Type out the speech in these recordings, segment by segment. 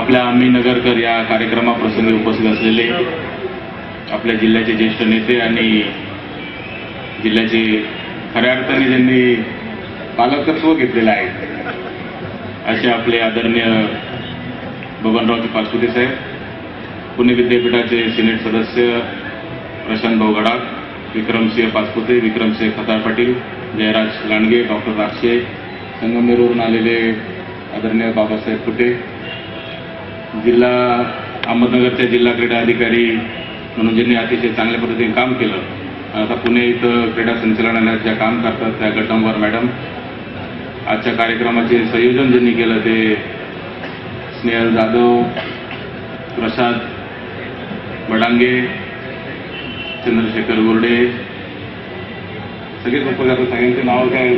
आपल्या आम्ही नगरकर या कार्यक्रमाप्रसंगी उपस्थित असलेले आपल्या जिल्ह्याचे ज्येष्ठ नेते आणि जिल्ह्याचे खऱ्या अर्थाने ज्यांनी पालकत्व घेतलेलं आहे असे आपले आदरणीय बबनरावजी पाचपुते साहेब, पुणे विद्यापीठाचे सिनेट सदस्य प्रशांत भाऊ गडाख, विक्रमसिंह पाचपुते, विक्रमसिंह खताळ पाटील, जयराज लांडगे, डॉक्टर राक्षे, संगमनेरवरून आलेले आदरणीय बाबासाहेब कुटे, जिल्हा अहमदनगरच्या जिल्हा क्रीडा अधिकारी म्हणून ज्यांनी अतिशय चांगल्या पद्धतीने काम केलं, आता पुणे इथं क्रीडा संचालनालयात ज्या काम करतात त्या गटंबर मॅडम, आजच्या कार्यक्रमाचे संयोजन ज्यांनी केलं ते स्नेहल जाधव, प्रसाद बडांगे, चंद्रशेखर गुर्डे, सगळेच उपस्थित, सगळ्यांचे नाव काय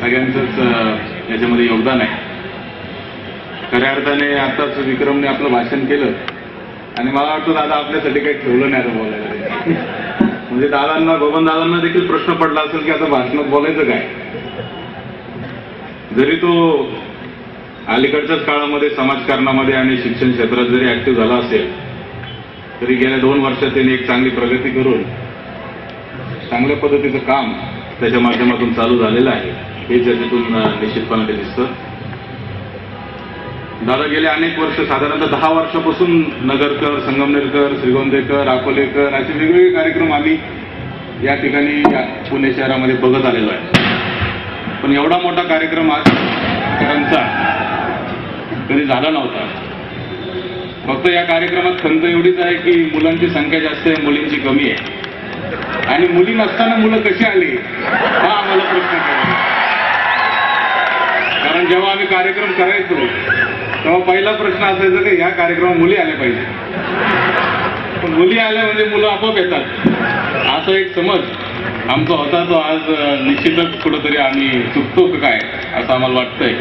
सगळ्यांचंच याच्यामध्ये योगदान आहे. खऱ्या अर्थाने आताच विक्रमने आपलं भाषण केलं आणि मला वाटतं दादा आपल्यासाठी काही ठेवलं नाही आता बोलायला. म्हणजे दादांना, बबन दादांना देखील प्रश्न पडला असेल की आता भाषणात बोलायचं काय. जरी तो अलीकडच्याच काळामध्ये समाजकारणामध्ये आणि शिक्षण क्षेत्रात जरी ऍक्टिव्ह झाला असेल तरी गेल्या 2 वर्षात त्यांनी एक चांगली प्रगती करून चांगल्या पद्धतीचं काम त्याच्या माध्यमातून चालू झालेलं आहे, हे त्याच्यातून निश्चितपणे दिसतं. दादा गेले अनेक वर्ष, साधारणतः 10 वर्षापासून नगरकर, संगमनेरकर, श्रीगोंदेकर, अकोलेकर असे वेगवेगळे कार्यक्रम आम्ही या ठिकाणी पुणे शहरामध्ये बघत आलेलो आहे. पण एवढा मोठा कार्यक्रम आजपर्यंतचा कधी झाला नव्हता. फक्त या कार्यक्रमात खंत एवढीच आहे की मुलांची संख्या जास्त आहे, मुलींची कमी आहे. आणि मुली नसताना मुलं कशी आली हा आम्हाला प्रश्न पडला. कारण जेव्हा आम्ही कार्यक्रम करायचो तेव्हा पहिला प्रश्न असायचा की ह्या कार्यक्रमात मुली आल्या पाहिजे. पण मुली आल्या म्हणजे मुलं आपोआप येतात असा एक समज आमचा होता, तो आज निश्चितच कुठंतरी आम्ही चुकतो काय असं आम्हाला वाटतंय.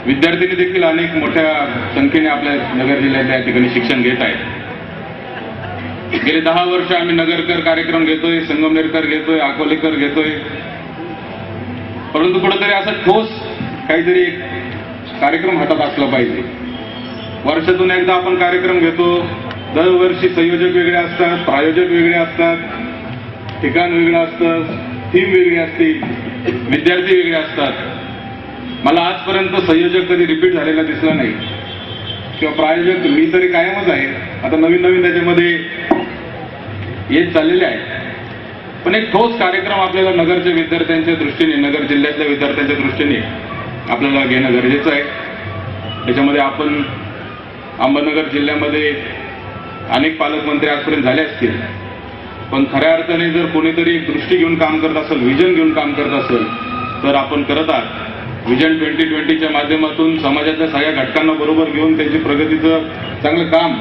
विद्यार्थ्यांनी देखील अनेक मोठ्या संख्येने आपल्या नगर जिल्ह्यात या ठिकाणी शिक्षण घेत आहेत. गेले 10 वर्ष आम्ही नगरकर कार्यक्रम घेतोय, संगमनेरकर घेतोय, अकोलेकर घेतोय, परंतु कुठंतरी असा ठोस काहीतरी एक कार्यक्रम हातात असला पाहिजे. वर्षातून एकदा आपण कार्यक्रम घेतो, दरवर्षी संयोजक वेगळे असतात, प्रायोजक वेगळे असतात, ठिकाण वेगळं असतं, थीम वेगळी असते, विद्यार्थी वेगळे असतात. मला आजपर्यंत संयोजक कधी रिपीट झालेला दिसला नाही किंवा प्रायोजक मी तरी कायमच आहे. आता नवीन नवीन त्याच्यामध्ये येत चाललेले आहे. पण एक ठोस कार्यक्रम आपल्याला नगरच्या विद्यार्थ्यांच्या दृष्टीने, नगर जिल्ह्यातल्या विद्यार्थ्यांच्या दृष्टीने आपल्याला घेणं गरजेचं आहे. त्याच्यामध्ये आपण अहमदनगर जिल्ह्यामध्ये अनेक पालकमंत्री आजपर्यंत झाले असतील, पण खऱ्या अर्थाने जर कोणीतरी एक दृष्टी घेऊन काम करत असेल, व्हिजन घेऊन काम करत असेल तर आपण करत आहात. व्हिजन 2020च्या माध्यमातून समाजातल्या सगळ्या घटकांना बरोबर घेऊन त्यांची प्रगतीचं चांगलं काम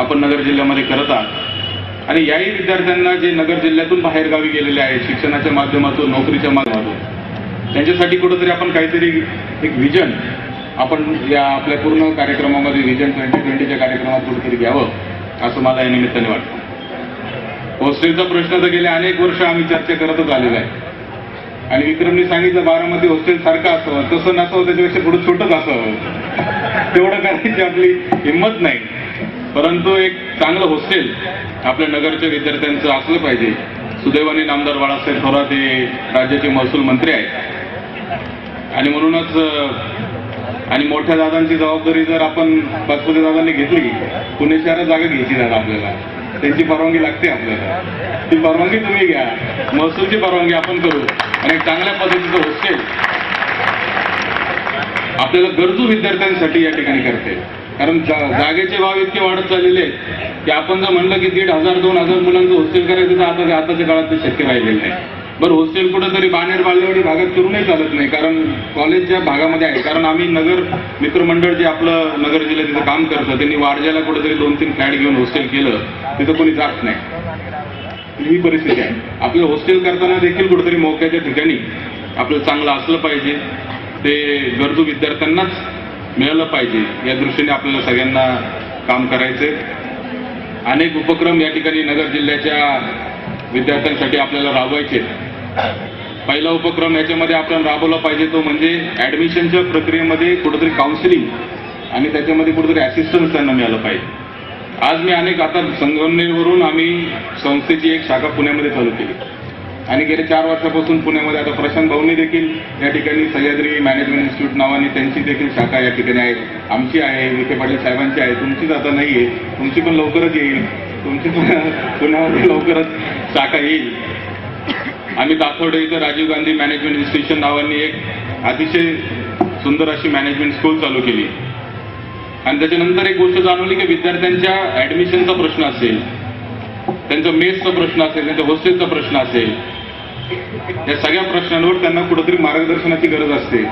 आपण नगर जिल्ह्यामध्ये करत आहात. आणि याही विद्यार्थ्यांना जे नगर जिल्ह्यातून बाहेरगावी गेलेले आहेत शिक्षणाच्या माध्यमातून, नोकरीच्या माध्यमातून, त्यांच्यासाठी कुठंतरी आपण काहीतरी एक व्हिजन आपण या आपल्या पूर्ण कार्यक्रमामध्ये व्हिजन 2020च्या कार्यक्रमात कुठेतरी घ्यावं असं मला या निमित्ताने वाटतं. हॉस्टेलचा प्रश्न तर गेले अनेक वर्ष आम्ही चर्चा करतच आलेला आहे. आणि विक्रमने सांगितलं बारामती हॉस्टेल सारखं असावं, तसं नसावं, त्याच्यापेक्षा थोडं छोटंच असावं. तेवढं करायची आपली हिंमत नाही. परंतु एक चांगलं हॉस्टेल आपल्या नगरच्या विद्यार्थ्यांचं असलं पाहिजे. सुदैवाने नामदार बाळासाहेब थोरात हे राज्याचे महसूल मंत्री आहेत आणि म्हणूनच आणि मोठ्या दादांची जबाबदारी जर आपण पाचपुते दादांनी घेतली, पुणे शहरात जागा घ्यायची दादा आपल्याला, त्यांची परवानगी लागते आपल्याला. ती परवानगी तुम्ही घ्या, महसूलची परवानगी आपण करू आणि एक चांगल्या पद्धतीचं हॉस्टेल आपल्याला गरजू विद्यार्थ्यांसाठी या ठिकाणी करते. कारण जागेचे भाव इतके वाढत चाललेले आहेत की आपण जर म्हणलं की 1,500-2,000 मुलांचं हॉस्टेल करायचं तर आताच्या काळात ते शक्य राहिलेलं नाही. बरं, हॉस्टेल कुठंतरी बाणेर बाळेवाडी भागात करूनही चालत नाही, कारण कॉलेजच्या भागामध्ये आहे. कारण आम्ही नगर मित्रमंडळ जे आपलं नगर जिल्ह्यात तिथं काम करतं त्यांनी वाडज्याला कुठेतरी 2-3 फ्लॅट घेऊन हॉस्टेल केलं, तिथं कोणी जात नाही. ही परिस्थिती आहे. आपलं हॉस्टेल करताना देखील कुठेतरी मोक्याच्या ठिकाणी आपलं चांगलं असलं पाहिजे, ते गरजू विद्यार्थ्यांनाच मिळालं पाहिजे, या दृष्टीने आपल्याला सगळ्यांना काम करायचे. अनेक उपक्रम या ठिकाणी नगर जिल्ह्याच्या विद्यार्थ्यांसाठी आपल्याला राबवायचे. पहिला उपक्रम याच्यामध्ये आपण राबवला पाहिजे तो म्हणजे ऍडमिशनच्या प्रक्रियेमध्ये कुठेतरी काउन्सिलिंग आणि त्याच्यामध्ये कुठेतरी असिस्टन्स त्यांना मिळालं पाहिजे. आज मी आता संगमनेरवरून आम्ही संस्थेची एक शाखा पुण्यामध्ये चालू केली आणि गेले 4 वर्षापासून पुण्यामध्ये आता प्रशांत भाऊंनी देखील या ठिकाणी सह्याद्री मॅनेजमेंट इन्स्टिट्यूट नावाने त्यांची देखील शाखा या ठिकाणी आहे. आमची आहे, विखे पाटील साहेबांची आहे, तुमचीच आता नाहीये, तुमची पण लवकरच येईल, तुमची पण पुण्यामध्ये लवकरच शाखा येईल. आम्ही दाथोडे इथं राजीव गांधी मॅनेजमेंट इन्स्टिट्यूशन नावाने एक अतिशय सुंदर अशी मॅनेजमेंट स्कूल चालू केली आणि त्याच्यानंतर एक गोष्ट जाणवली की विद्यार्थ्यांच्या ऍडमिशनचा प्रश्न असेल, त्यांचा मेसचा प्रश्न असेल, त्यांच्या हॉस्टेलचा प्रश्न असेल, या सगळ्या प्रश्नांवर त्यांना कुठेतरी मार्गदर्शनाची गरज असते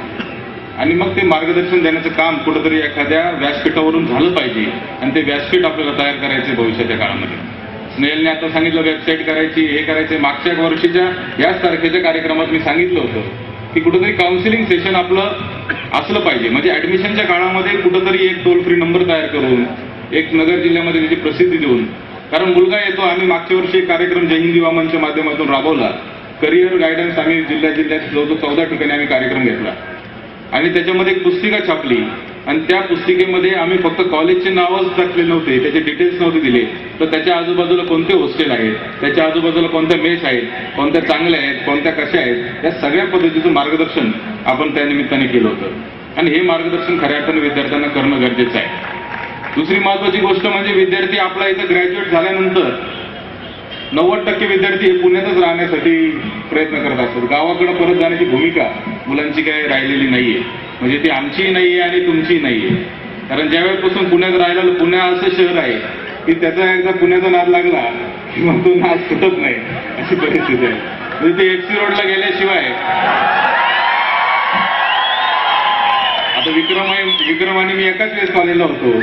आणि मग ते मार्गदर्शन देण्याचं काम कुठेतरी एखाद्या व्यासपीठावरून झालं पाहिजे आणि ते व्यासपीठ आपल्याला तयार करायचे भविष्याच्या काळामध्ये. स्नेहलने आता सांगितलं वेबसाईट करायची, हे करायचे. मागच्या वर्षीच्या याच तारखेच्या कार्यक्रमात मी सांगितलं होतं की कुठेतरी काउन्सिलिंग सेशन आपलं असलं पाहिजे. म्हणजे ऍडमिशनच्या काळामध्ये कुठेतरी एक टोल फ्री नंबर तयार करून एक नगर जिल्ह्यामध्ये त्याची प्रसिद्धी देऊन, कारण मुलगा येतो, आम्ही मागच्या वर्षी एक कार्यक्रम जय हिंद युवा मंचच्या माध्यमातून राबवला. करिअर गायडन्स आम्ही जिल्ह्यात 14 ठिकाणी आम्ही कार्यक्रम घेतला आणि त्याच्यामध्ये एक पुस्तिका छापली आणि त्या पुस्तिकेमध्ये आम्ही फक्त कॉलेजचे नावच टाकले नव्हते, त्याचे डिटेल्स नव्हते दिले, तर त्याच्या आजूबाजूला कोणते हॉस्टेल आहेत, त्याच्या आजूबाजूला कोणत्या मेस आहेत, कोणत्या चांगल्या आहेत, कोणत्या कशा आहेत, या सगळ्या पद्धतीचं मार्गदर्शन आपण त्या निमित्ताने केलं होतं आणि हे मार्गदर्शन खऱ्या अर्थाने विद्यार्थ्यांना करणं गरजेचं आहे. दुसरी महत्वाची गोष्ट म्हणजे विद्यार्थी आपला इथं ग्रॅज्युएट झाल्यानंतर 90% विद्यार्थी हे पुण्यातच राहण्यासाठी प्रयत्न करत असतात. गावाकडे परत जाण्याची भूमिका मुलांची काही राहिलेली नाहीये. म्हणजे ती आमचीही नाहीये आणि तुमचीही नाहीये. कारण ज्यावेळेपासून पुण्यात राहिला, पुणे असं शहर आहे की त्याचा एकदा पुण्याचा नाद लागला की मग तो नाद सुटत नाही, अशी परिस्थिती आहे. म्हणजे ते एफसी रोडला गेल्याशिवाय आता विक्रम आणि मी एकाच वेळेस कॉलेजला होतो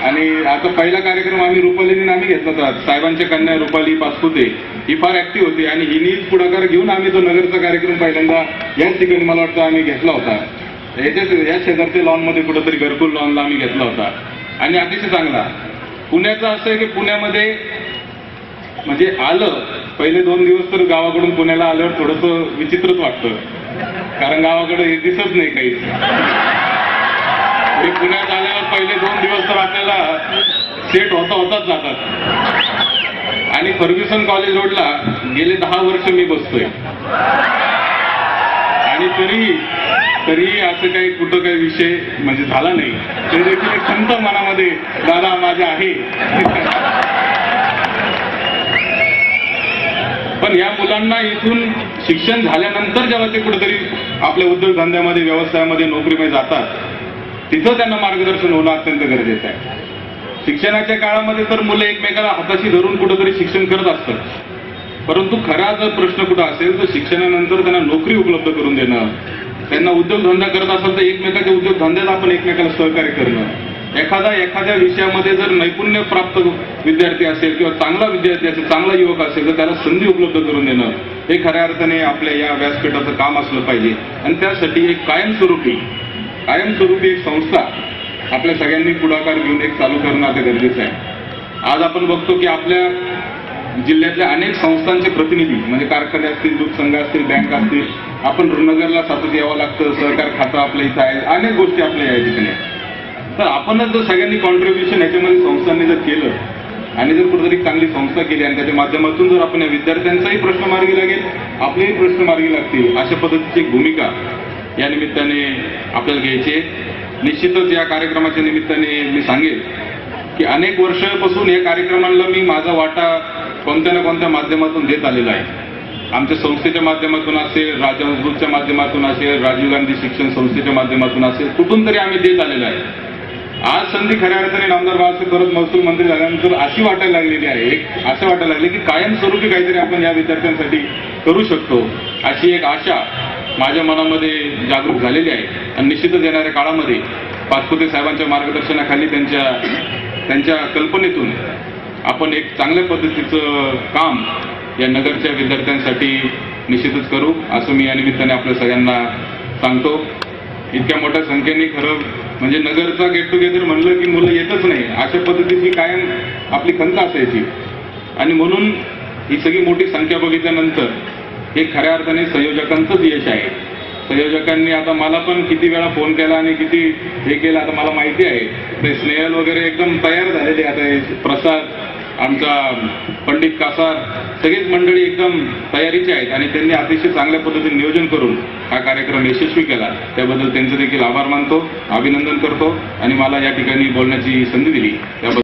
आणि आता पहिला कार्यक्रम आम्ही रुपालीने आम्ही घेतला होता. साहेबांच्या कन्या रुपाली पाचपुते ही फार ऍक्टिव्ह होती आणि हिनीच पुढाकार घेऊन आम्ही तो नगरचा कार्यक्रम पहिल्यांदा याच ठिकाणी मला वाटतं आम्ही घेतला होता. या शेजारच्या लॉनमध्ये कुठेतरी घरकुल लॉनला आम्ही घेतला होता आणि अतिशय चांगला. पुण्याचं असं आहे की पुण्यामध्ये म्हणजे आलं पहिले 2 दिवस तर गावाकडून पुण्याला आल्यावर थोडंसं विचित्रच वाटतं, कारण गावाकडे हे दिसत नाही काहीच. पुण्यात आल्यावर पहिले 2 दिवस तर आपल्याला सेट होताच जातात आणि फर्ग्युसन कॉलेज रोडला गेले 10 वर्ष मी बसतोय आणि तरी असं काही कुठं काही विषय म्हणजे झाला नाही. ते देखील एक खंत मनामध्ये दादा माझ्या आहे. पण या मुलांना इथून शिक्षण झाल्यानंतर जेव्हा ते कुठेतरी आपल्या उद्योगधंद्यामध्ये व्यवसायामध्ये नोकरीमध्ये जातात तिथं त्यांना मार्गदर्शन होणं अत्यंत गरजेचं आहे. शिक्षणाच्या काळामध्ये तर मुलं एकमेकाला हाताशी धरून कुठेतरी शिक्षण करत असतात, परंतु खरा जर प्रश्न कुठं असेल तर शिक्षणानंतर त्यांना नोकरी उपलब्ध करून देणं, त्यांना उद्योगधंदा करत असेल तर एकमेकाच्या उद्योगधंद्यात आपण एकमेकाला सहकार्य करणं, एखाद्या विषयामध्ये जर नैपुण्य प्राप्त विद्यार्थी असेल किंवा चांगला विद्यार्थी असेल, चांगला युवक असेल तर त्याला संधी उपलब्ध करून देणं, हे खऱ्या अर्थाने आपल्या या व्यासपीठाचं काम असलं पाहिजे. आणि त्यासाठी एक कायमस्वरूपी एक संस्था आपल्या सगळ्यांनी पुढाकार घेऊन एक चालू करणं आता गरजेचं आहे. आज आपण बघतो की आपल्या जिल्ह्यातल्या अनेक संस्थांचे प्रतिनिधी म्हणजे कारखाने असतील, दूध संघ असतील, बँक असतील, आपण नगरला सतत यावं लागतं, सहकार खातं आपल्या इथं आहे, अनेक गोष्टी आपल्या या ठिकाणी आहेत. तर आपणच जर सगळ्यांनी कॉन्ट्रीब्युशन याच्यामध्ये संस्थांनी जर केलं आणि जर कुठेतरी चांगली संस्था केली आणि त्याच्या माध्यमातून जर आपण या विद्यार्थ्यांचाही प्रश्न मार्गी लागेल, आपलेही प्रश्न मार्गी लागतील, अशा पद्धतीची एक भूमिका या निमित्ताने आपल्याला घ्यायची. निश्चितच या कार्यक्रमाच्या निमित्ताने मी सांगेल की अनेक वर्षापासून या कार्यक्रमांना मी माझा वाटा कोणत्या ना कोणत्या माध्यमातून देत आलेला आहे. आमच्या संस्थेच्या माध्यमातून असेल, राजहंसच्या माध्यमातून असेल, राजीव गांधी शिक्षण संस्थेच्या माध्यमातून असेल, कुठून तरी आम्ही देत आलेलो आहे. आज संधी खऱ्या अर्थाने नामदार बाळासाहेब थोरात महसूल मंत्री झाल्यानंतर अशी वाटायला लागलेली आहे, असं वाटायला लागले की कायमस्वरूपी काहीतरी आपण या विद्यार्थ्यांसाठी करू शकतो, अशी एक आशा माझ्या मनामध्ये जागरूक झालेली आहे. आणि निश्चितच येणाऱ्या काळामध्ये पाचपुते साहेबांच्या मार्गदर्शनाखाली त्यांच्या कल्पनेतून आपण एक चांगल्या पद्धतीचं काम या नगरच्या विद्यार्थ्यांसाठी निश्चितच करू, असं मी या निमित्ताने आपल्या सगळ्यांना सांगतो. इतक्या मोठ्या संख्येने खरं म्हणजे नगरचा गेट टुगेदर म्हणलं की मुलं येतच नाही, अशा पद्धतीची कायम आपली खंत असायची आणि म्हणून ही सगळी मोठी संख्या बघितल्यानंतर हे खऱ्या अर्थाने संयोजकांचंच यश आहे. संयोजकांनी आता मला पण किती वेळा फोन केला आणि किती हे केलं आता मला माहिती आहे. ते स्नेहल वगैरे एकदम तयार झालेले. आता प्रसाद, आमचा पंडित कासार, सगळीच मंडळी एकदम तयारीचे आहेत आणि त्यांनी अतिशय चांगल्या पद्धतीने नियोजन करून हा कार्यक्रम यशस्वी केला. त्याबद्दल त्यांचे देखील आभार मानतो, अभिनंदन करतो आणि मला या ठिकाणी बोलण्याची संधी दिली त्याबद्दल